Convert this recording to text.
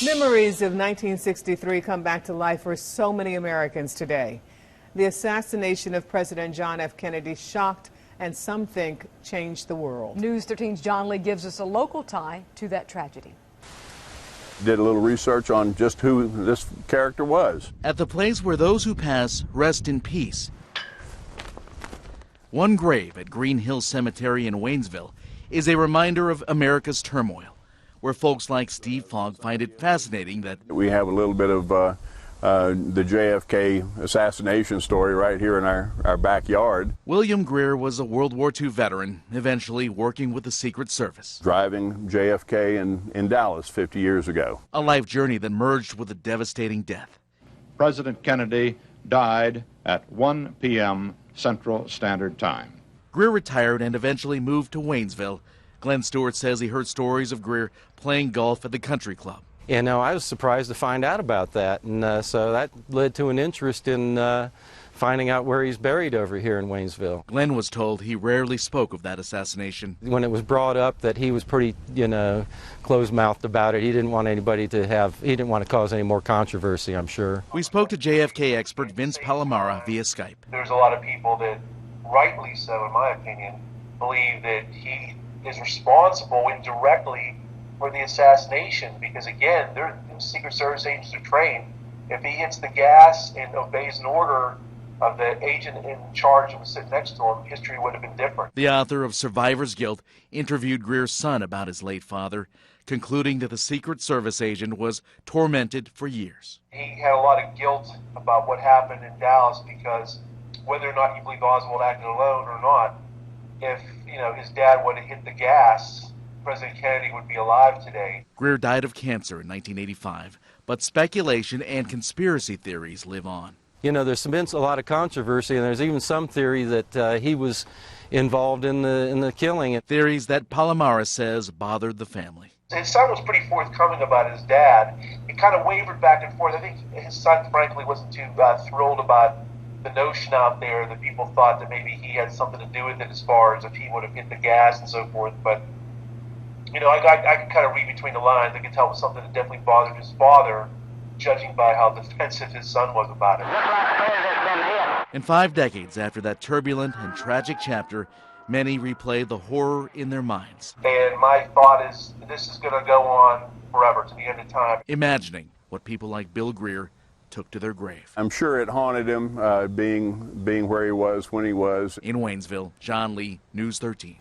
Memories of 1963 come back to life for so many Americans today. The assassination of President John F. Kennedy shocked and some think changed the world. News 13's John Lee gives us a local tie to that tragedy. Did a little research on just who this character was. At the place where those who pass rest in peace. One grave at Green Hill Cemetery in Waynesville is a reminder of America's turmoil, where folks like Steve Fogg find it fascinating that we have a little bit of the JFK assassination story right here in our backyard. William Greer was a World War II veteran, eventually working with the Secret Service. Driving JFK in Dallas 50 years ago. A life journey that merged with a devastating death. President Kennedy died at 1 p.m. Central Standard Time. Greer retired and eventually moved to Waynesville. Glenn Stewart says he heard stories of Greer playing golf at the country club. You know, I was surprised to find out about that, and so that led to an interest in finding out where he's buried over here in Waynesville. Glenn was told he rarely spoke of that assassination. When it was brought up that he was pretty, closed-mouthed about it, he didn't want anybody to he didn't want to cause any more controversy, I'm sure. We spoke to JFK expert Vince Palamara via Skype. There's a lot of people that, rightly so in my opinion, believe that he is responsible indirectly for the assassination because, again, the Secret Service agents are trained. If he hits the gas and obeys an order of the agent in charge who was sitting next to him, history would have been different. The author of Survivor's Guilt interviewed Greer's son about his late father, concluding that the Secret Service agent was tormented for years. He had a lot of guilt about what happened in Dallas because whether or not you believe Oswald acted alone or not, if his dad would have hit the gas, President Kennedy would be alive today. Greer died of cancer in 1985, but speculation and conspiracy theories live on. You know, there's been a lot of controversy, and there's even some theory that he was involved in the killing. Theories that Palamara says bothered the family. His son was pretty forthcoming about his dad. It kind of wavered back and forth. I think his son, frankly, wasn't too thrilled about the notion out there that people thought that maybe he had something to do with it as far as if he would have hit the gas and so forth. But, I could kind of read between the lines. I could tell it was something that definitely bothered his father, judging by how defensive his son was about it. And 5 decades after that turbulent and tragic chapter, many replay the horror in their minds. And my thought is this is going to go on forever to the end of time. Imagining what people like Bill Greer took to their grave. I'm sure it haunted him being where he was when he was. In Waynesville, John Lee, News 13.